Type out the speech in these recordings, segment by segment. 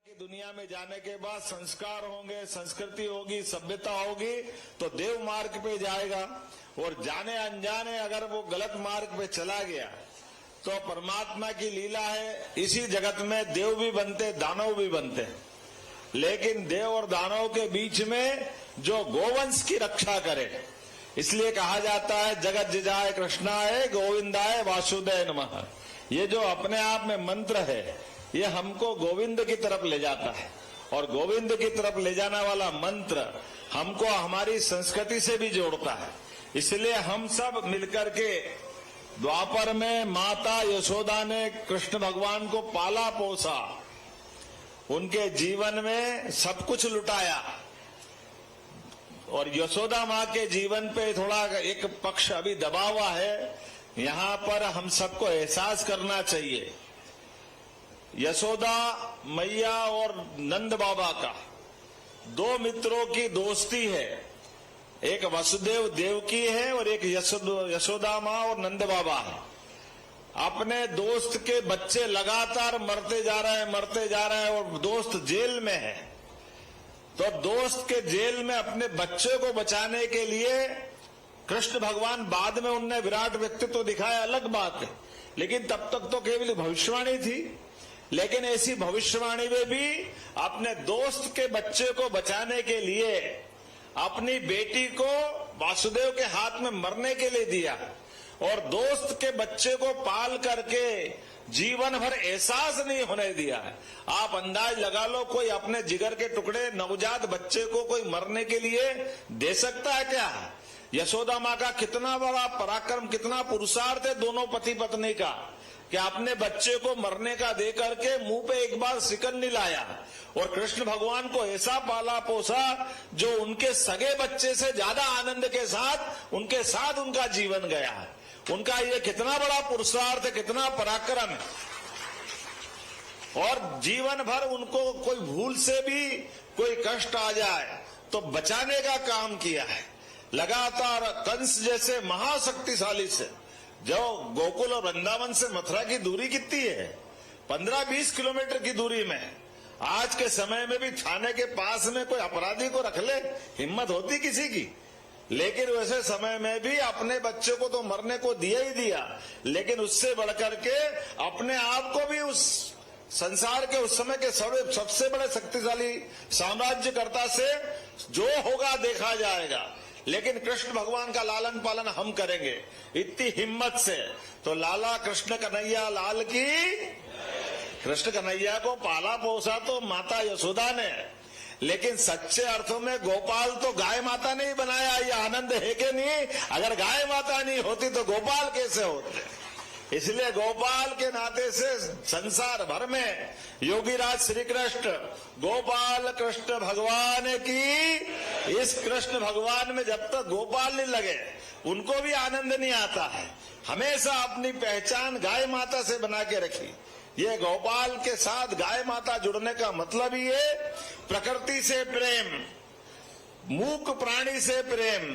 दुनिया में जाने के बाद संस्कार होंगे, संस्कृति होगी, सभ्यता होगी तो देव मार्ग पे जाएगा। और जाने अनजाने अगर वो गलत मार्ग पे चला गया तो परमात्मा की लीला है, इसी जगत में देव भी बनते, दानव भी बनते हैं। लेकिन देव और दानव के बीच में जो गोवंश की रक्षा करे, इसलिए कहा जाता है जगत जिजाय कृष्णाय गोविंदाय वासुदेव नमः। ये जो अपने आप में मंत्र है ये हमको गोविंद की तरफ ले जाता है, और गोविंद की तरफ ले जाने वाला मंत्र हमको हमारी संस्कृति से भी जोड़ता है। इसलिए हम सब मिलकर के द्वापर में माता यशोदा ने कृष्ण भगवान को पाला पोसा, उनके जीवन में सब कुछ लुटाया, और यशोदा माँ के जीवन पे थोड़ा एक पक्ष अभी दबा हुआ है। यहाँ पर हम सबको एहसास करना चाहिए, यशोदा मैया और नंद बाबा का दो मित्रों की दोस्ती है, एक वसुदेव देवकी है और एक यशोदा माँ और नंद बाबा है। अपने दोस्त के बच्चे लगातार मरते जा रहे हैं और दोस्त जेल में है, तो दोस्त के जेल में अपने बच्चे को बचाने के लिए कृष्ण भगवान, बाद में उनने विराट व्यक्तित्व दिखाया अलग बात है, लेकिन तब तक तो केवल भविष्यवाणी थी। लेकिन ऐसी भविष्यवाणी में भी अपने दोस्त के बच्चे को बचाने के लिए अपनी बेटी को वासुदेव के हाथ में मरने के लिए दिया, और दोस्त के बच्चे को पाल करके जीवन भर एहसास नहीं होने दिया है। आप अंदाज लगा लो, कोई अपने जिगर के टुकड़े नवजात बच्चे को कोई मरने के लिए दे सकता है क्या? यशोदा माँ का कितना बड़ा पराक्रम, कितना पुरुषार्थ है दोनों पति पत्नी का, कि अपने बच्चे को मरने का दे करके मुंह पे एक बार सिकन नहीं लाया, और कृष्ण भगवान को ऐसा पाला पोसा जो उनके सगे बच्चे से ज्यादा आनंद के साथ उनका जीवन गया है। उनका ये कितना बड़ा पुरुषार्थ है, कितना पराक्रम है। और जीवन भर उनको कोई भूल से भी कोई कष्ट आ जाए तो बचाने का काम किया है। लगातार कंस जैसे महाशक्तिशाली से, जो गोकुल और वृंदावन से मथुरा की दूरी कितनी है? 15-20 किलोमीटर की दूरी में। आज के समय में भी थाने के पास में कोई अपराधी को रख ले, हिम्मत होती किसी की? लेकिन वैसे समय में भी अपने बच्चे को तो मरने को दिया ही दिया, लेकिन उससे बढ़कर के अपने आप को भी उस संसार के उस समय के सबसे बड़े शक्तिशाली साम्राज्यकर्ता से जो होगा देखा जाएगा, लेकिन कृष्ण भगवान का लालन पालन हम करेंगे इतनी हिम्मत से। तो लाला कृष्ण कन्हैया लाल की। कृष्ण कन्हैया को पाला पोसा तो माता यशोदा ने, लेकिन सच्चे अर्थों में गोपाल तो गाय माता ने ही बनाया। ये आनंद है कि नहीं? अगर गाय माता नहीं होती तो गोपाल कैसे होते? इसलिए गोपाल के नाते से संसार भर में योगीराज श्री कृष्ण गोपाल कृष्ण भगवान की। इस कृष्ण भगवान में जब तक गोपाल नहीं लगे उनको भी आनंद नहीं आता है। हमेशा अपनी पहचान गाय माता से बना के रखी। ये गोपाल के साथ गाय माता जुड़ने का मतलब ही है प्रकृति से प्रेम, मूक प्राणी से प्रेम,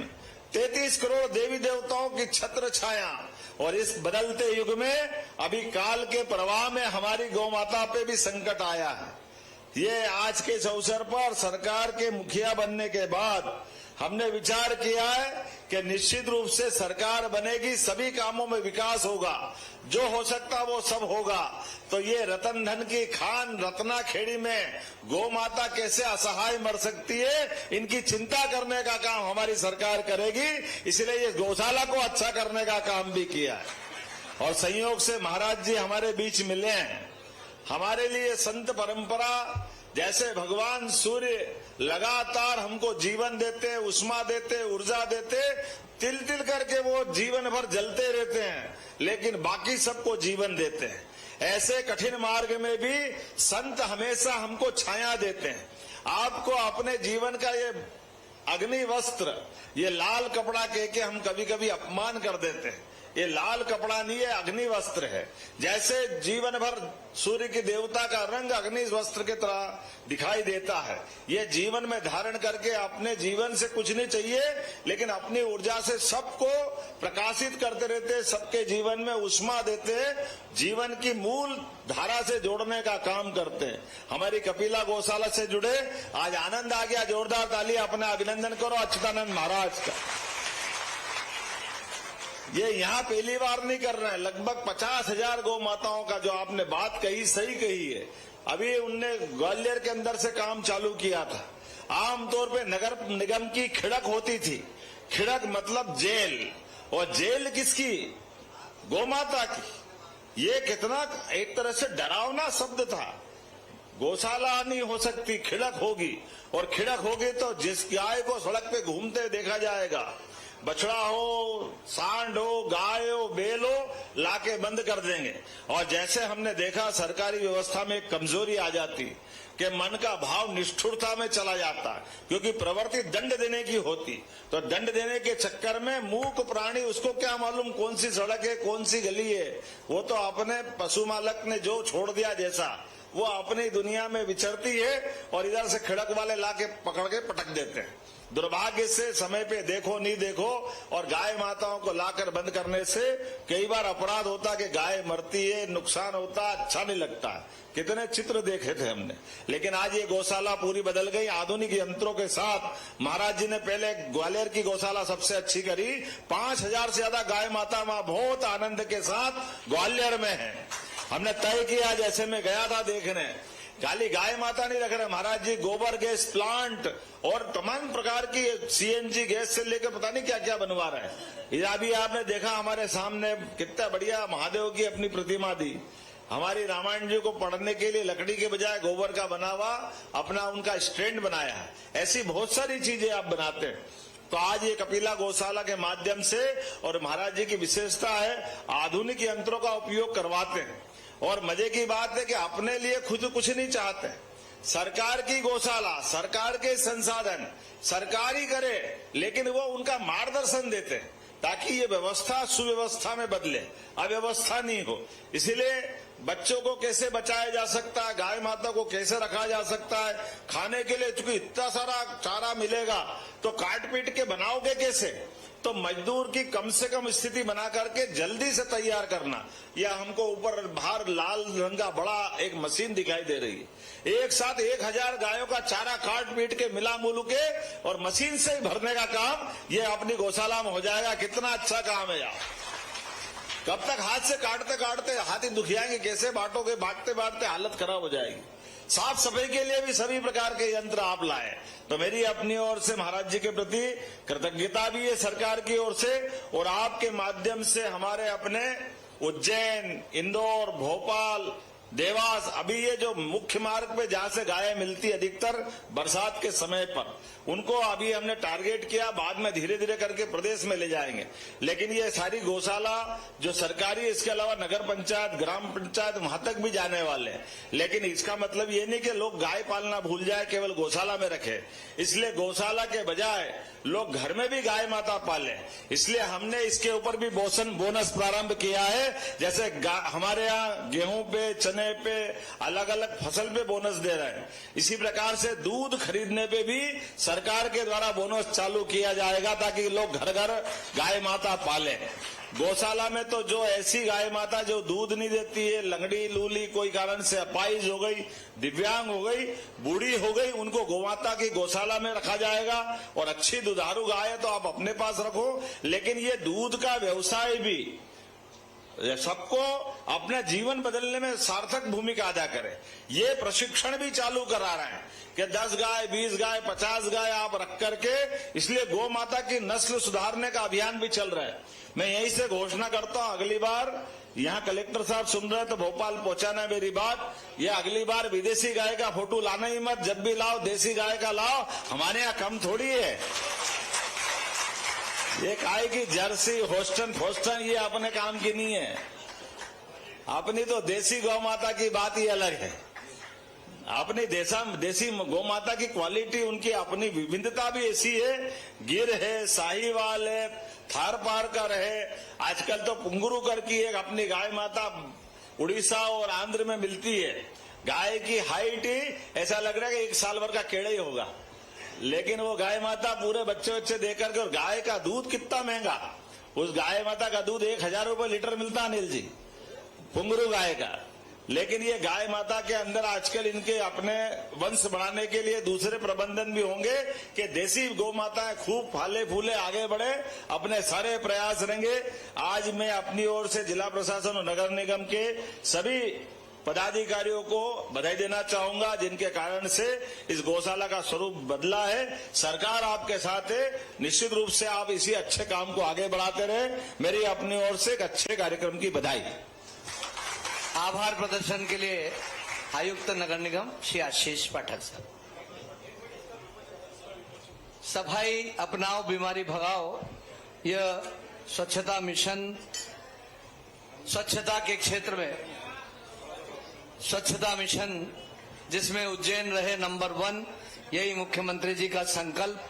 33 करोड़ देवी देवताओं की छत्र छाया। और इस बदलते युग में अभी काल के प्रवाह में हमारी गौ माता पे भी संकट आया है। ये आज के इस अवसर पर सरकार के मुखिया बनने के बाद हमने विचार किया है कि निश्चित रूप से सरकार बनेगी, सभी कामों में विकास होगा, जो हो सकता वो सब होगा। तो ये रतन धन की खान रत्नाखेड़ी में गौ माता कैसे असहाय मर सकती है, इनकी चिंता करने का काम हमारी सरकार करेगी। इसलिए ये गौशाला को अच्छा करने का काम भी किया है। और संयोग से महाराज जी हमारे बीच मिले हैं। हमारे लिए संत परंपरा, जैसे भगवान सूर्य लगातार हमको जीवन देते, उष्मा देते, ऊर्जा देते, तिल तिल करके वो जीवन भर जलते रहते हैं, लेकिन बाकी सबको जीवन देते हैं। ऐसे कठिन मार्ग में भी संत हमेशा हमको छाया देते हैं। आपको अपने जीवन का ये अग्नि वस्त्र, ये लाल कपड़ा कह के हम कभी कभी अपमान कर देते हैं। ये लाल कपड़ा नहीं है, अग्नि वस्त्र है। जैसे जीवन भर सूर्य की देवता का रंग अग्नि वस्त्र की तरह दिखाई देता है, ये जीवन में धारण करके अपने जीवन से कुछ नहीं चाहिए, लेकिन अपनी ऊर्जा से सबको प्रकाशित करते रहते, सबके जीवन में उष्मा देते, जीवन की मूल धारा से जोड़ने का काम करते हैं। हमारी कपिला गौशाला से जुड़े आज आनंद आ गया, जोरदार ताली अपना अभिनंदन करो अच्युतानंद महाराज का। ये यहाँ पहली बार नहीं कर रहे हैं, लगभग 50,000 गौ माताओं का जो आपने बात कही सही कही है। अभी उनने ग्वालियर के अंदर से काम चालू किया था। आमतौर पे नगर निगम की खिड़क होती थी, खिड़क मतलब जेल, और जेल किसकी? गौ माता की। ये कितना एक तरह से डरावना शब्द था। गौशाला नहीं हो सकती, खिड़क होगी, और खिड़क होगी तो जिस गाय को सड़क पे घूमते देखा जाएगा, बछड़ा हो, सांड हो, गाय हो, बैल हो, लाके बंद कर देंगे। और जैसे हमने देखा सरकारी व्यवस्था में एक कमजोरी आ जाती कि मन का भाव निष्ठुरता में चला जाता, क्योंकि प्रवृत्ति दंड देने की होती, तो दंड देने के चक्कर में मूक प्राणी, उसको क्या मालूम कौन सी सड़क है, कौन सी गली है, वो तो अपने पशु मालक ने जो छोड़ दिया जैसा, वो अपनी दुनिया में विचरती है, और इधर से खिड़क वाले लाके पकड़ के पटक देते हैं। दुर्भाग्य से समय पे देखो नहीं देखो, और गाय माताओं को लाकर बंद करने से कई बार अपराध होता कि गाय मरती है, नुकसान होता, अच्छा नहीं लगता। कितने चित्र देखे थे हमने, लेकिन आज ये गौशाला पूरी बदल गई आधुनिक यंत्रों के साथ। महाराज जी ने पहले ग्वालियर की गौशाला सबसे अच्छी करी, 5,000 से ज्यादा गाय माता वहां बहुत आनंद के साथ ग्वालियर में है। हमने तय किया, जैसे मैं गया था देखने, खाली गाय माता नहीं रख रहे महाराज जी, गोबर गैस प्लांट और तमाम प्रकार की सीएनजी गैस से लेकर पता नहीं क्या क्या बनवा रहे हैं। ये अभी आपने देखा हमारे सामने कितना बढ़िया महादेव की अपनी प्रतिमा दी। हमारी रामायण जी को पढ़ने के लिए लकड़ी के बजाय गोबर का बना हुआ अपना उनका स्टैंड बनाया है। ऐसी बहुत सारी चीजें आप बनाते हैं। तो आज ये कपिला गौशाला के माध्यम से, और महाराज जी की विशेषता है आधुनिक यंत्रों का उपयोग करवाते हैं। और मजे की बात है कि अपने लिए खुद कुछ नहीं चाहते, सरकार की गौशाला, सरकार के संसाधन सरकार ही करे, लेकिन वो उनका मार्गदर्शन देते हैं ताकि ये व्यवस्था सुव्यवस्था में बदले, अव्यवस्था नहीं हो। इसीलिए बच्चों को कैसे बचाया जा सकता है, गाय माता को कैसे रखा जा सकता है, खाने के लिए चूंकि इतना सारा चारा मिलेगा तो काट पीट के बनाओगे कैसे, तो मजदूर की कम से कम स्थिति बना करके जल्दी से तैयार करना। यह हमको ऊपर बाहर लाल रंग का बड़ा एक मशीन दिखाई दे रही है, एक साथ 1,000 गायों का चारा काट पीट के मिला मुलू के और मशीन से ही भरने का काम ये अपनी गौशाला में हो जाएगा। कितना अच्छा काम है यार। कब तक हाथ से काटते काटते हाथ ही दुखियाएंगे, कैसे बांटोगे, बांटते बांटते हालत खराब हो जाएगी। साफ सफाई के लिए भी सभी प्रकार के यंत्र आप लाए, तो मेरी अपनी ओर से महाराज जी के प्रति कृतज्ञता भी है सरकार की ओर से, और आपके माध्यम से हमारे अपने उज्जैन, इंदौर, भोपाल, देवास, अभी ये जो मुख्य मार्ग पे जहां से गायें मिलती अधिकतर बरसात के समय पर, उनको अभी हमने टारगेट किया, बाद में धीरे धीरे करके प्रदेश में ले जाएंगे। लेकिन ये सारी गौशाला जो सरकारी, इसके अलावा नगर पंचायत, ग्राम पंचायत, वहां तक भी जाने वाले हैं। लेकिन इसका मतलब ये नहीं कि लोग गाय पालना भूल जाए, केवल गौशाला में रखे। इसलिए गौशाला के बजाय लोग घर में भी गाय माता पाले, इसलिए हमने इसके ऊपर भी बोनस प्रारंभ किया है। जैसे हमारे यहाँ गेहूं पे, चने पे, अलग अलग फसल पे बोनस दे रहे हैं, इसी प्रकार से दूध खरीदने पे भी सरकार के द्वारा बोनस चालू किया जाएगा ताकि लोग घर घर गाय माता पाले। गौशाला में तो जो ऐसी गाय माता जो दूध नहीं देती है, लंगड़ी लूली, कोई कारण से अपाहिज हो गई, दिव्यांग हो गई, बूढ़ी हो गई, उनको गौमाता की गौशाला में रखा जाएगा। और अच्छी दुधारू गाय है तो आप अपने पास रखो, लेकिन ये दूध का व्यवसाय भी सबको अपना जीवन बदलने में सार्थक भूमिका अदा करे। ये प्रशिक्षण भी चालू करा रहे हैं कि 10 गाय, 20 गाय, 50 गाय आप रख करके, इसलिए गौ माता की नस्ल सुधारने का अभियान भी चल रहा है। मैं यहीं से घोषणा करता हूं, अगली बार यहाँ कलेक्टर साहब सुन रहे तो भोपाल पहुंचाना मेरी बात, ये अगली बार विदेशी गाय का फोटो लाना ही मत, जब भी लाओ देसी गाय का लाओ, हमारे यहाँ कम थोड़ी है। ये गाय की जर्सी, होस्टन फोस्टन ये अपने काम की नहीं है, अपनी तो देसी गौ माता की बात ही अलग है। अपनी देसी गौ माता की क्वालिटी, उनकी अपनी विविधता भी ऐसी है। गिर है, साहीवाल है, थार पारकर है, आजकल तो पुंगरूकर की एक अपनी गाय माता उड़ीसा और आंध्र में मिलती है। गाय की हाइट ही ऐसा लग रहा है कि 1 साल भर का केड़ा ही होगा, लेकिन वो गाय माता पूरे बच्चे देकर के, और गाय का दूध कितना महंगा, उस गाय माता का दूध 1000 रुपए लीटर मिलता अनिल जी, पुंगरू गाय का। लेकिन ये गाय माता के अंदर आजकल इनके अपने वंश बढ़ाने के लिए दूसरे प्रबंधन भी होंगे कि देसी गौ माताएं खूब फले फूले आगे बढ़े, अपने सारे प्रयास रहेंगे। आज मैं अपनी ओर से जिला प्रशासन और नगर निगम के सभी पदाधिकारियों को बधाई देना चाहूंगा, जिनके कारण से इस गौशाला का स्वरूप बदला है। सरकार आपके साथ है, निश्चित रूप से आप इसी अच्छे काम को आगे बढ़ाते रहे। मेरी अपनी ओर से एक अच्छे कार्यक्रम की बधाई। आभार प्रदर्शन के लिए आयुक्त नगर निगम श्री आशीष पाठक साहब। सफाई अपनाओ, बीमारी भगाओ, यह स्वच्छता मिशन, स्वच्छता के क्षेत्र में स्वच्छता मिशन जिसमें उज्जैन रहे नंबर 1, यही मुख्यमंत्री जी का संकल्प।